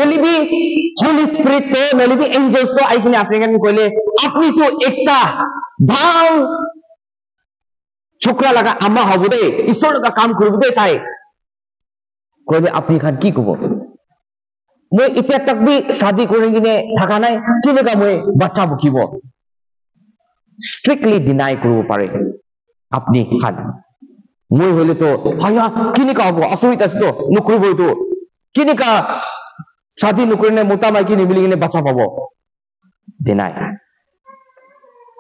কলিবি Holi spirit তো নলিবি Angeles তো আইকিনে আপনি কইলে আপনি তো একটা ভাল ছোকরা লাগা আমা হব দে ঈশ্বর লাগা কাম করব দে তাই কইলে আপনি খান কি কব মই ইতিয়া তক বি শাদি করে কিনে থাকা নাই কিনেকা মই বাচ্চা বকিব স্ট্রিক্টলি ডিনাই করব পারে আপনি খান মই হইলে তো হায়া কিনেকা হব আসরিত আছে তো নকরিব তো কিনেকা শাদি নকরিনে মোটা মাইকি নিমিলি কিনে বাচ্চা পাব ডিনাই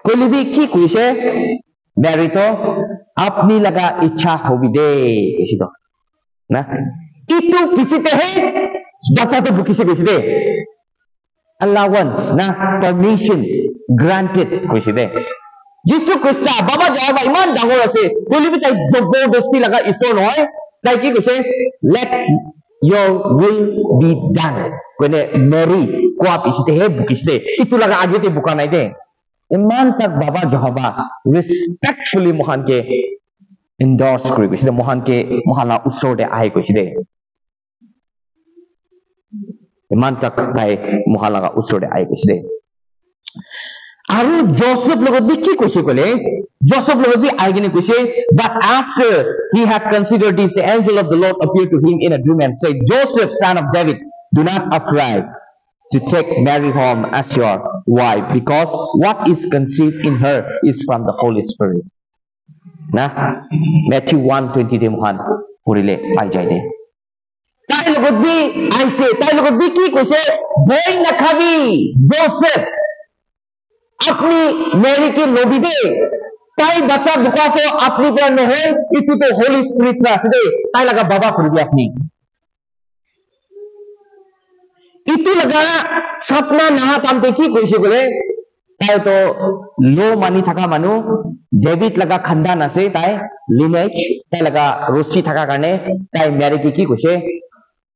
কইলিবি কি কইছে মেরি তো আপনি লাগা ইচ্ছা হবি দে এসি তো না itu kisite hai baca to bukise kisite allowance na permission granted kisite jisu krista baba jaba iman dangor ase kolibi tai jobordasti laga isor hoy tai ki kise let your will be done kone mary kwap isite he bukise itu laga age te buka nai de iman tak baba jaba respectfully mohan ke endorse kori kisite mohan ke mohala usor de ai kisite iman tak tai mohalaga usore ai kisle aru joseph logot bi ki koise kole joseph logot bi ai gine koise but after he had considered this the angel of the lord appeared to him in a dream and said joseph son of david do not afraid to take mary home as your wife because what is conceived in her is from the holy spirit na matthew 1:20 te mohan purile pai jai de tai logot bi aise tai logot bi ki koise boy na khabi joseph apni mary ki lobi de tai bacha buka to apni par no hoy itu to holy spirit na ase de tai laga baba koribi apni itu laga sapna na tam te ki koise gole tai to lo mani thaka manu david laga khandan ase tai lineage tai laga rosi thaka karne tai mary ki koise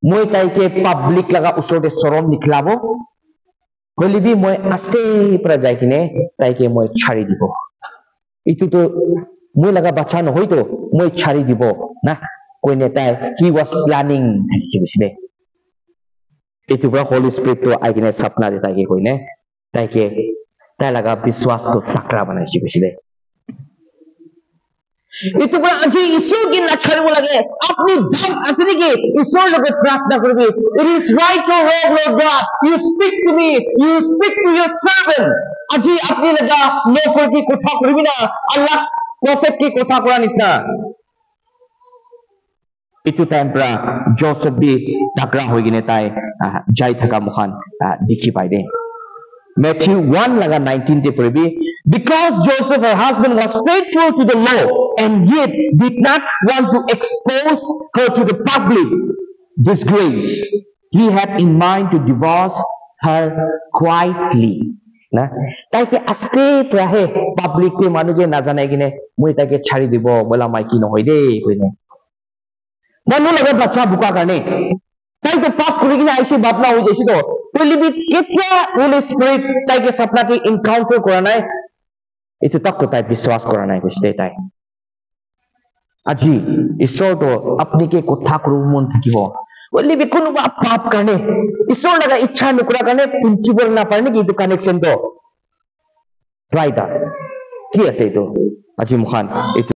মই তাইকে public লাগা উসরতে শরম নিখলাবো কলিবি মই আস্তে পরা যাই কিনে তাইকে মই ছাড়ি দিব ইতু তো মই লাগা বাচ্চা ন হইতো মই ছাড়ি দিব না কইনে তাই হি ওয়াজ প্ল্যানিং থাকছে বুঝলে ইতু পুরা হোলি স্পিরিট তো আই কিনে সপনা দে তাইকে কইনে তাইকে তাই লাগা বিশ্বাস তো তাকরা বানাইছি বুঝলে itu pun aji isu ki na chharibo lage apni dam asli ki isor loge prarthna korbi it is right or wrong lord god you speak to me you speak to your servant aji apni laga nokor ki kotha korbi na allah prophet ki kotha kora nisna itu time pra joseph bi takra hoi gine tai jai thaka mukhan dikhi pai de Matthew 1 laga 19 te poribi because Joseph her husband was faithful to the law and yet did not want to expose her to the public disgrace he had in mind to divorce her quietly na tai ke aste prahe public ke manu ke na janai gine moi ta ke chhari dibo bola mai ki no hoi de koine manu laga bacha buka karne tai to pap kori gine aisi bapna hoi jaisi to কলিবি কেতিয়া Holi spirit তাইকে সপনাতে encounter করা নাই এটো তক তাই বিশ্বাস করা নাই কইছে তাই আজি ঈশ্বর তো আপনি কে কথা করব মন থাকিব কলিবি কোন পাপ কারণে ঈশ্বর লাগা ইচ্ছা নকরা কারণে প্রিন্সিপাল না পারে কি তো কানেকশন তো রাইট কি আছে তো আজি মুখান